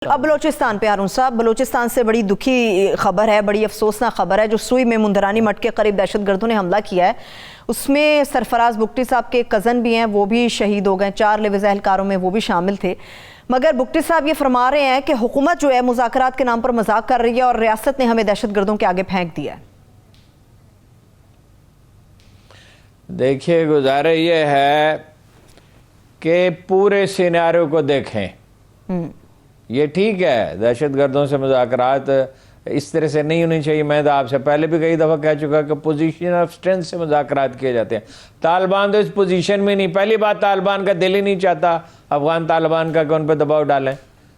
अब बलोचिस्तान पे हारून साहब, बलोचिस्तान से बड़ी दुखी खबर है, बड़ी अफसोसनाक खबर है। जो सुई में मुंदरानी मठ के करीब दहशतगर्दों ने हमला किया है, उसमें सरफराज बुगटी साहब के कज़न भी हैं, वो भी शहीद हो गए। 4 लिवाज़ एहलकारों में वो भी शामिल थे। मगर बुगटी साहब ये फरमा रहे हैं कि हुकूमत जो है मुज़ाकरात के नाम पर मजाक कर रही है और रियासत ने हमें दहशतगर्दों के आगे फेंक दिया है। देखिए, गुजारे ये है कि पूरे सिनेरियो को देखें। ये ठीक है, दहशतगर्दों से मुज़ाकरात इस तरह से नहीं होनी चाहिए। मैं तो आपसे पहले भी कई दफ़ा कह चुका कि पोजीशन ऑफ स्ट्रेंथ से मुज़ाकरात किए जाते हैं। तालिबान तो इस पोजीशन में नहीं। पहली बात, तालिबान का दिल ही नहीं चाहता अफगान तालिबान का कि उन पर दबाव डालें।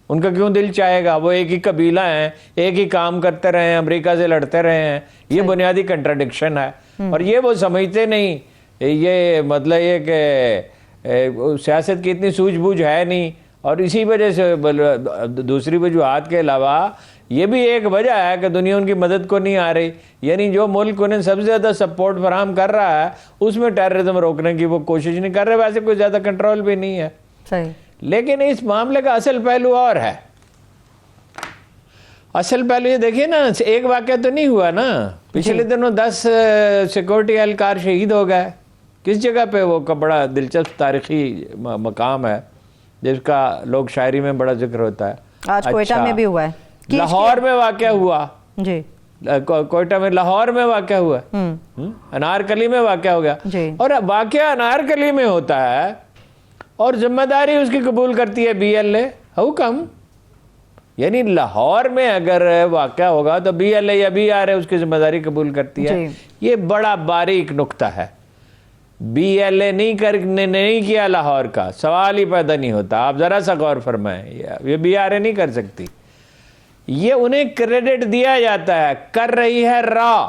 उनका क्यों दिल चाहेगा? वो एक ही कबीला है, एक ही काम करते रहे हैं, अमेरिका से लड़ते रहे हैं। ये बुनियादी कंट्राडिक्शन है और ये वो समझते नहीं। ये मतलब ये कि सियासत की इतनी सूझबूझ है नहीं और इसी वजह से दूसरी वजूहात के अलावा ये भी एक वजह है कि दुनिया उनकी मदद को नहीं आ रही। यानी जो मुल्क उन्हें सबसे ज़्यादा सपोर्ट फराहम कर रहा है उसमें टेररिज्म रोकने की वो कोशिश नहीं कर रहे। वैसे कोई ज़्यादा कंट्रोल भी नहीं है। सही। लेकिन इस मामले का असल पहलू और है। असल पहलू ये देखिए ना, एक वाक़या तो नहीं हुआ ना। पिछले दिनों 10 सिक्योरिटी एहलकार शहीद हो गए। किस जगह पे? वो का बड़ा दिलचस्प तारीखी मकाम है जिसका लोक शायरी में बड़ा जिक्र होता है। आज कोयटा में भी हुआ है, लाहौर में वाक़या हुआ जी। कोयटा में, लाहौर में वाक़या हुआ, अनारकली में वाक़या हो गया। और वाक़या अनारकली में होता है और जिम्मेदारी उसकी कबूल करती है BLA। How come? यानी लाहौर में अगर वाक़या होगा तो BLA या BRA उसकी जिम्मेदारी कबूल करती है। ये बड़ा बारीक नुक्ता है। BLA नहीं किया लाहौर का, सवाल ही पैदा नहीं होता। आप जरा सा गौर फरमाएं, ये BRA नहीं कर सकती। ये उन्हें क्रेडिट दिया जाता है, कर रही है रॉ।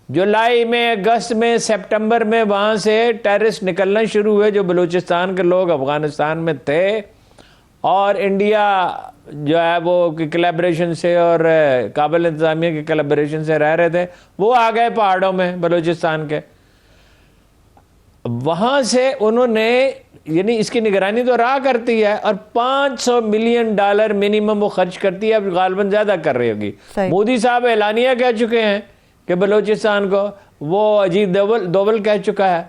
जुलाई में, अगस्त में, सितंबर में वहां से टेररिस्ट निकलना शुरू हुए जो बलूचिस्तान के लोग अफगानिस्तान में थे और इंडिया जो है वो की कोलैबोरेशन से और काबुल इंतजामिया की कोलैबोरेशन से रह रहे थे। वो आ गए पहाड़ों में बलूचिस्तान के। वहां से उन्होंने, यानी इसकी निगरानी तो रहा करती है और $500 मिलियन मिनिमम वो खर्च करती है। अब गालबन ज्यादा कर रही होगी। मोदी साहब एलानिया कह चुके हैं कि बलूचिस्तान को, वो अजीत दोवल कह चुका है।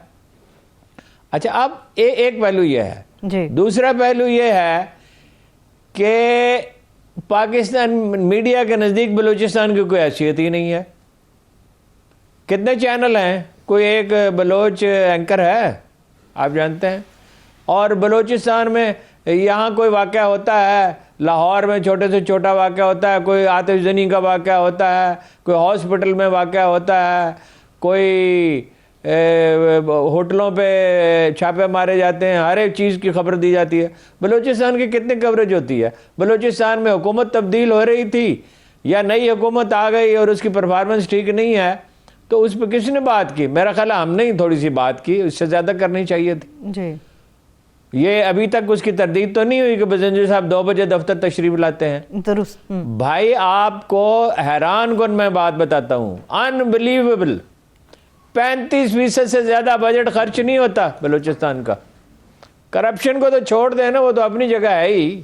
अच्छा, अब एक पहलू ये है जी। दूसरा पहलू ये है कि पाकिस्तान मीडिया के नजदीक बलूचिस्तान की कोई हैसियत ही नहीं है। कितने चैनल हैं? कोई एक बलोच एंकर है, आप जानते हैं। और बलूचिस्तान में यहाँ कोई वाक़या होता है, लाहौर में छोटे से छोटा वाक़या होता है, कोई आतिशजनी का वाक़या होता है, कोई हॉस्पिटल में वाक़या होता है, कोई होटलों पे छापे मारे जाते हैं, हर एक चीज़ की खबर दी जाती है। बलूचिस्तान की कितनी कवरेज होती है? बलूचिस्तान में हुकूमत तब्दील हो रही थी या नई हुकूमत आ गई और उसकी परफॉर्मेंस ठीक नहीं है तो उस पर किसने बात की? मेरा ख्याल है हमने ही थोड़ी सी बात की, उससे ज़्यादा करनी चाहिए थी जी। ये अभी तक उसकी तरदीद तो नहीं हुई कि बजंजर साहब 2 बजे दफ्तर तशरीफ लाते हैं। दुरुस्त। भाई, आपको हैरान कौन मैं बात बताता हूँ, अनबिलीवेबल। 35% से ज्यादा बजट खर्च नहीं होता बलूचिस्तान का। करप्शन को तो छोड़ देना, वो तो अपनी जगह है ही।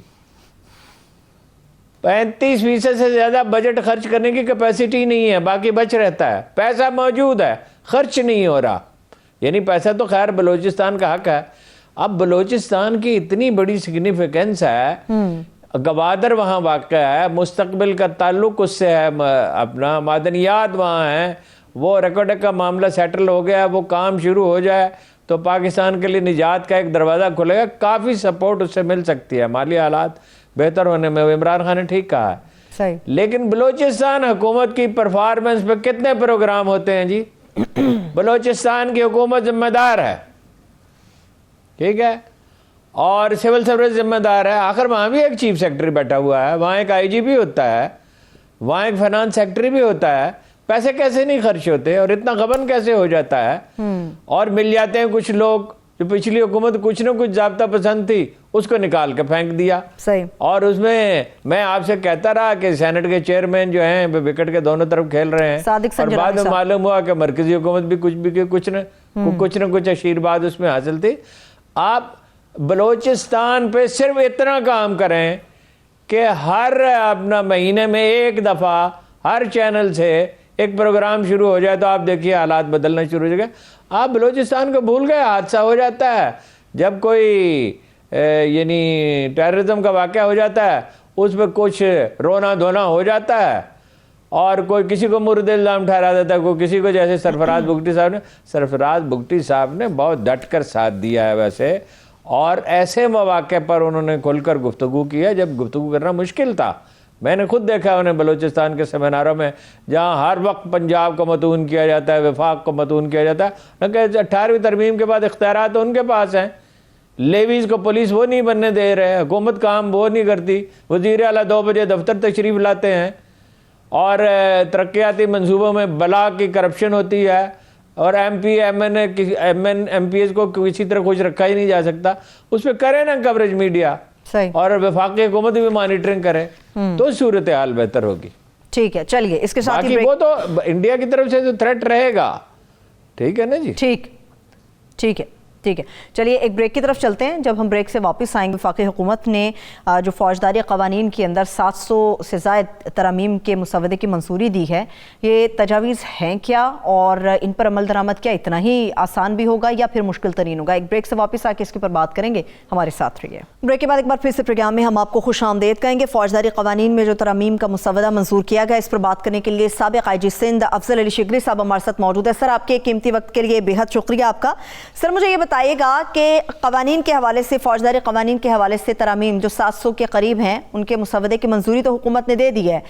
35% से ज्यादा बजट खर्च करने की कैपेसिटी नहीं है, बाकी बच रहता है। पैसा मौजूद है, खर्च नहीं हो रहा। यानी पैसा तो खैर बलूचिस्तान का हक है। अब बलूचिस्तान की इतनी बड़ी सिग्निफिकेंस है, गवादर वहाँ वाक़या है, मुस्तकबिल का ताल्लुक उससे है, अपना मादनियात वहाँ है। वो रेकॉर्ड का मामला सेटल हो गया, वो काम शुरू हो जाए तो पाकिस्तान के लिए निजात का एक दरवाज़ा खुलेगा। काफ़ी सपोर्ट उससे मिल सकती है माली हालात बेहतर होने में। इमरान खान ने ठीक कहा है। सही। लेकिन बलूचिस्तान हुकूमत की परफॉर्मेंस पे कितने प्रोग्राम होते हैं जी? बलूचिस्तान की हुकूमत जिम्मेदार है, ठीक है, और सिविल सर्विस जिम्मेदार है। आखिर वहाँ भी एक चीफ सेक्रेटरी बैठा हुआ है, वहाँ एक IGP होता है, वहाँ एक फाइनेंस सेक्रेटरी भी होता है। पैसे कैसे नहीं खर्च होते और इतना गबन कैसे हो जाता है? और मिल जाते हैं कुछ लोग जो पिछली हुकूमत कुछ न कुछ जाब्ता पसंद थी, उसको निकाल के फेंक दिया। सही। और उसमें मैं आपसे कहता रहा कि सेनेट के चेयरमैन जो हैं विकेट के दोनों तरफ खेल रहे हैं और बाद में मालूम हुआ कि मरकजी हुकूमत भी कुछ न कुछ आशीर्वाद उसमें हासिल थी। आप बलूचिस्तान पे सिर्फ इतना काम करें कि हर अपना महीने में एक दफ़ा हर चैनल से एक प्रोग्राम शुरू हो जाए तो आप देखिए हालात बदलना शुरू हो जाएगा। आप बलूचिस्तान को भूल गए, हादसा हो जाता है जब कोई यानी टेररिज्म का वाक़या हो जाता है, उस पर कुछ रोना धोना हो जाता है और कोई किसी को मुर्द इल्ज़ाम ठहरा देता है, कोई किसी को, जैसे सरफराज बुगटी साहब ने बहुत डट कर साथ दिया है वैसे, और ऐसे मौके पर उन्होंने खुलकर गुफ्तगू की है जब गुफ्तगू करना मुश्किल था। मैंने खुद देखा है उन्हें बलूचिस्तान के सेमिनारों में, जहाँ हर वक्त पंजाब को मतून किया जाता है, वफाक को मतून किया जाता है। 18वीं तरमीम के बाद इख्तियारात तो उनके पास हैं, लेवीज़ को पुलिस वो नहीं बनने दे रहे, हुकूमत काम वो नहीं करती, वज़ीर आला 2 बजे दफ्तर तशरीफ़ लाते हैं और तरक्याती मंसूबों में बला की करप्शन होती है और MPs को किसी तरह कुछ रखा ही नहीं जा सकता। उस पर करे ना कवरेज मीडिया सही, और वफाकी हुकूमत भी मॉनिटरिंग करे तो सूरत हाल बेहतर होगी। ठीक है, चलिए इसके साथ ही वो तो इंडिया की तरफ से तो थ्रेट रहेगा, ठीक है ना जी। ठीक है, चलिए एक ब्रेक की तरफ चलते हैं। जब हम ब्रेक से वापस आएंगे, वफाकी हुकूमत ने जो फौजदारी कवानीन के अंदर 700 से ज़ायद तरामीम के मुसवदे की मंजूरी दी है, ये तजावीज़ हैं क्या और इन पर अमल दरामद क्या इतना ही आसान भी होगा या फिर मुश्किल तरीन होगा? एक ब्रेक से वापस आके इसके ऊपर बात करेंगे, हमारे साथ रहिए। ब्रेक के बाद एक बार फिर से प्रोग्राम में हम आपको खुश आमदेद कहेंगे। फौजदारी कवानीन में जो तरामीम का मुसवदा मंजूर किया गया, इस पर बात करने के लिए साबिक़ IG सिंध अफजल अली शिगरी साहब हमारे साथ मौजूद है। सर, आपके कीमती वक्त के लिए बेहद शुक्रिया आपका। सर, मुझे ये बताइएगा कि कवानीन के हवाले से, फौजदारी कवानीन के हवाले से तरामीम जो 700 के करीब हैं, उनके मुसवदे की मंजूरी तो हुकूमत ने दे दी है,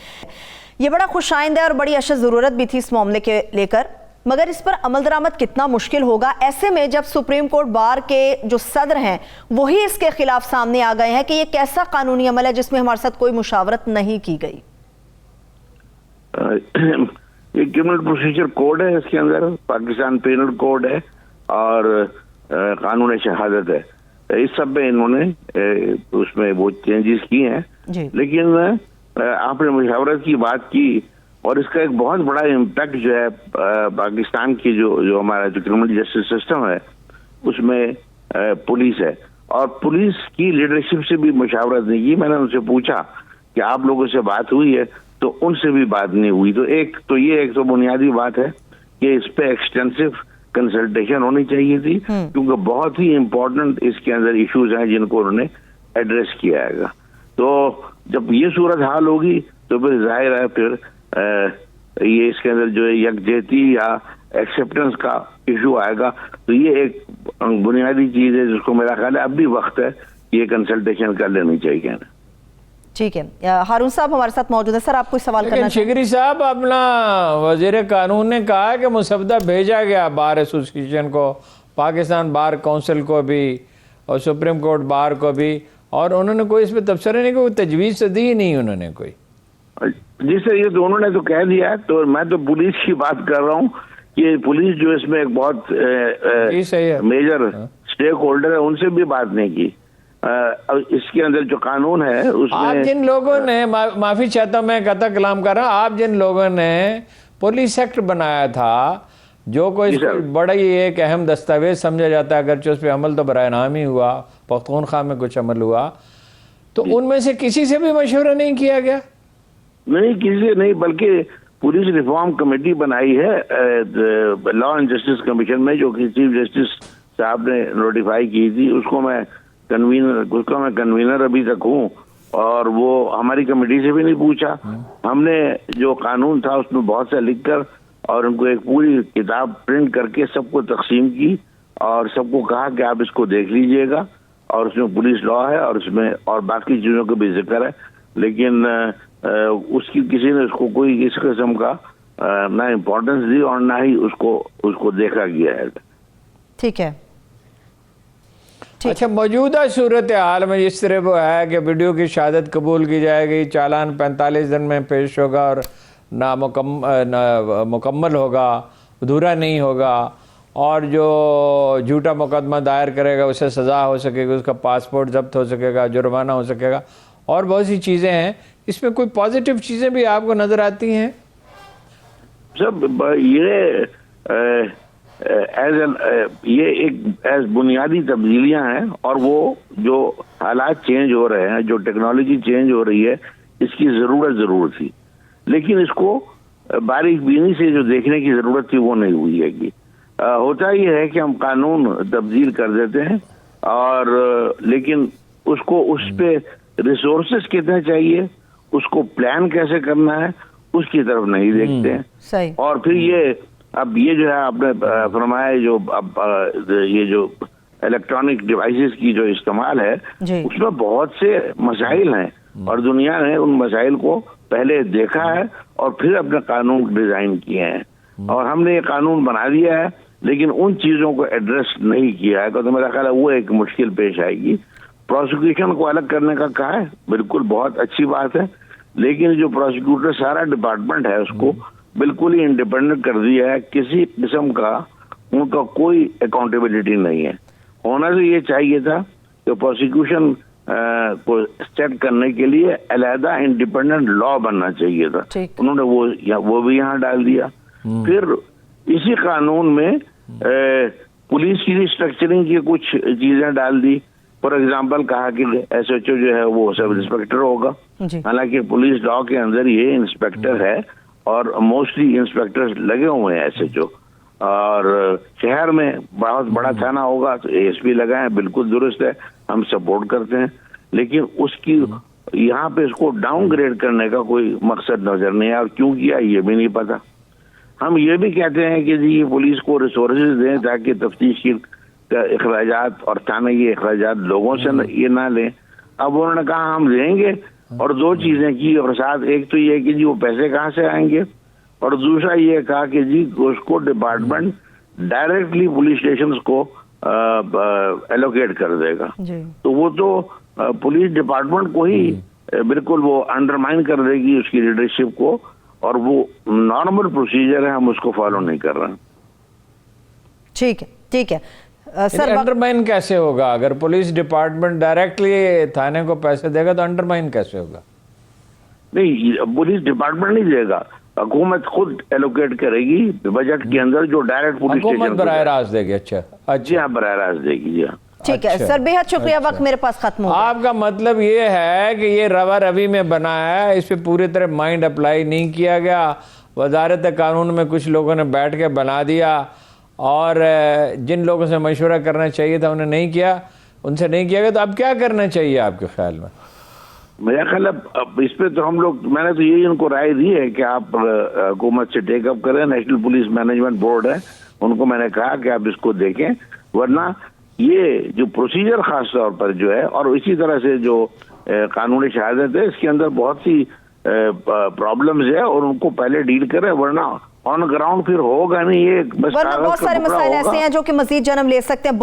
ये बड़ा खुशाइंद है और बड़ी अशद ज़रूरत भी थी इस मामले के लेकर, मगर इस पर अमल दरामद कितना मुश्किल होगा ऐसे में जब सुप्रीम कोर्ट बार के जो सदर हैं वही इसके खिलाफ सामने आ गए हैं कि ये कैसा कानूनी अमल है जिसमें हमारे साथ कोई मुशावरत नहीं की गई? ये क्रिमिनल प्रोसीजर कोड है, इसके अंदर पाकिस्तान पेनल कोड है और कानून शहादत है। इस सब में इन्होंने उसमें वो चेंजेस किए हैं, लेकिन आपने मुशावरत की बात की और इसका एक बहुत बड़ा इम्पैक्ट जो है पाकिस्तान की जो हमारा जो क्रिमिनल जस्टिस सिस्टम है उसमें पुलिस है, और पुलिस की लीडरशिप से भी मुशावरत नहीं की। मैंने उनसे पूछा कि आप लोगों से बात हुई है, तो उनसे भी बात नहीं हुई। तो एक तो बुनियादी बात है कि इस पे एक्सटेंसिव कंसल्टेशन होनी चाहिए थी, क्योंकि बहुत ही इम्पोर्टेंट इसके अंदर इश्यूज हैं जिनको उन्होंने एड्रेस किया है। तो जब ये सूरत हाल होगी तो फिर जाहिर है फिर ये इसके अंदर जो है यकजहती या एक्सेप्टेंस का इशू आएगा। तो ये एक बुनियादी चीज है जिसको मेरा ख्याल है अब भी वक्त है कि ये कंसल्टेशन कर लेनी चाहिए। ठीक है, हारून साहब हमारे साथ मौजूद है। सर, आप कोई सवाल करना चाहिए? शिगरी साहब, अपना वजीर कानून ने कहा है कि मुसवदा भेजा गया बार एसोसिएशन को, पाकिस्तान बार काउंसिल को भी और सुप्रीम कोर्ट बार को भी, और उन्होंने कोई इस पर तबसरा नहीं, कोई तजवीज़ तो दी नहीं उन्होंने कोई। जी सर, ये तो उन्होंने तो कह दिया है। तो मैं तो पुलिस की बात कर रहा हूँ कि पुलिस जो इसमें एक बहुत मेजर स्टेक होल्डर है, उनसे भी बात नहीं की। इसके अंदर जो कानून है उसमें आप जिन लोगों ने माफी चाहता हूं, मैं कथा कलाम कर रहा हूं, आप जिन लोगों ने पुलिस एक्ट बनाया था जो कोई बड़ा ही एक अहम दस्तावेज समझा जाता है, अगरचे उस पर अमल तो बराए नाम ही हुआ, पख्तूनख्वा में कुछ अमल हुआ, तो उनमें से किसी से भी मशवरा नहीं किया गया? नहीं, किसी से नहीं, बल्कि पुलिस रिफॉर्म कमेटी बनाई है लॉ एंड जस्टिस कमीशन में, जो कि चीफ जस्टिस साहब ने नोटिफाई की थी। उसका मैं कन्वीनर अभी तक हूँ, और वो हमारी कमेटी से भी नहीं पूछा। हमने जो कानून था उसमें बहुत सा लिखकर और उनको एक पूरी किताब प्रिंट करके सबको तकसीम की और सबको कहा कि आप इसको देख लीजिएगा, और उसमें पुलिस लॉ है और उसमें और बाकी चीजों का भी जिक्र है, लेकिन उसकी किसी ने उसको कोई इस किस्म का ना इम्पोर्टेंस दी और ना ही उसको देखा गया है। ठीक है। अच्छा, मौजूदा सूरत हाल में इस तरह वो है कि वीडियो की शहादत कबूल की जाएगी, चालान 45 दिन में पेश होगा और ना मुकम्मल होगा, अधूरा नहीं होगा, और जो झूठा मुकदमा दायर करेगा उसे सज़ा हो सकेगी, उसका पासपोर्ट जब्त हो सकेगा, जुर्माना हो सकेगा, और बहुत सी चीज़ें हैं। इसमें कोई पॉजिटिव चीज़ें भी आपको नज़र आती हैं? सब ये ये एक एज बुनियादी तब्दीलियां हैं, और वो जो हालात चेंज हो रहे हैं, जो टेक्नोलॉजी चेंज हो रही है, इसकी जरूर थी, लेकिन इसको बारीक बीनी से जो देखने की जरूरत थी वो नहीं हुई है। कि होता ये है कि हम कानून तब्दील कर देते हैं, और लेकिन उसको उस पे रिसोर्सेस कितने चाहिए, उसको प्लान कैसे करना है, उसकी तरफ नहीं देखते हैं। सही। और फिर ये जो है आपने फरमाया, जो अब ये जो इलेक्ट्रॉनिक डिवाइसेस की जो इस्तेमाल है, उसमें बहुत से मसाइल हैं, और दुनिया ने उन मसाइल को पहले देखा है और फिर अपने कानून डिजाइन किए हैं, और हमने ये कानून बना दिया है, लेकिन उन चीजों को एड्रेस नहीं किया है। तो मेरा ख्याल है वो एक मुश्किल पेश आएगी। प्रोसिक्यूशन को अलग करने का कहा है, बिल्कुल बहुत अच्छी बात है, लेकिन जो प्रोसिक्यूटर सारा डिपार्टमेंट है उसको बिल्कुल ही इंडिपेंडेंट कर दिया है। किसी किस्म का उनका कोई अकाउंटेबिलिटी नहीं है। होना तो ये चाहिए था कि प्रोसिक्यूशन को सेट करने के लिए अलहदा इंडिपेंडेंट लॉ बनना चाहिए था। उन्होंने वो भी यहाँ डाल दिया। फिर इसी कानून में पुलिस की स्ट्रक्चरिंग की कुछ चीजें डाल दी। फॉर एग्जाम्पल कहा कि SHO जो है वो सब इंस्पेक्टर होगा, हालांकि पुलिस लॉ के अंदर ये इंस्पेक्टर है, और मोस्टली इंस्पेक्टर्स लगे हुए हैं SHO। और शहर में बहुत बड़ा थाना होगा तो ASP लगा है, बिल्कुल दुरुस्त है, हम सपोर्ट करते हैं, लेकिन उसकी यहाँ पे इसको डाउनग्रेड करने का कोई मकसद नजर नहीं है, और क्यों किया ये भी नहीं पता। हम ये भी कहते हैं कि जी पुलिस को रिसोर्सेज दें ताकि तफ्तीश की अखराजात और थाने के अखराजात लोगों से ये ना लें। अब उन्होंने कहा हम देंगे, और दो चीजें की, और साथ एक तो ये कि जी वो पैसे कहाँ से आएंगे, और दूसरा ये कहा कि जी उसको डिपार्टमेंट डायरेक्टली पुलिस स्टेशन को एलोकेट कर देगा। तो वो तो पुलिस डिपार्टमेंट को ही बिल्कुल वो अंडरमाइन कर देगी, उसकी लीडरशिप को, और वो नॉर्मल प्रोसीजर है, हम उसको फॉलो नहीं कर रहे हैं। ठीक है सर, अंडरमाइन कैसे होगा? अगर पुलिस डिपार्टमेंट डायरेक्टली थाने को पैसे देगा तो अंडरमाइन कैसे होगा? नहीं, पुलिस डिपार्टमेंट नहीं देगा, हुकूमत खुद एलोकेट करेगी बजट के अंदर, जो डायरेक्ट पुलिस हुकूमत बराह रास्त देगी। अच्छा जी हाँ, बराह रास्त देगी जी हाँ। ठीक है सर, बेहद शुक्रिया। वक्त मेरे पास खत्म हो गया। आपका मतलब ये है कि ये रवा रवी में बना है, इस पे पूरी तरह माइंड अप्लाई नहीं किया गया। वजारत कानून में कुछ लोगों ने बैठ के बना दिया, और जिन लोगों से मशवरा करना चाहिए था उन्हें नहीं किया, उनसे नहीं किया गया। तो अब क्या करना चाहिए आपके ख्याल में? मेरा ख्याल अब इस पे तो हम लोग, मैंने तो यही उनको राय दी है कि आप हुकूमत से टेकअप करें। नेशनल पुलिस मैनेजमेंट बोर्ड है, उनको मैंने कहा कि आप इसको देखें, वरना ये जो प्रोसीजर खास तौर पर जो है, और इसी तरह से जो कानूनी शहादत है, इसके अंदर बहुत सी प्रॉब्लम्स है, और उनको पहले डील करें, वरना ऑन ग्राउंड फिर होगा नहीं। ये बस बहुत सारे मसाइल ऐसे हैं जो कि मजीद जन्म ले सकते हैं।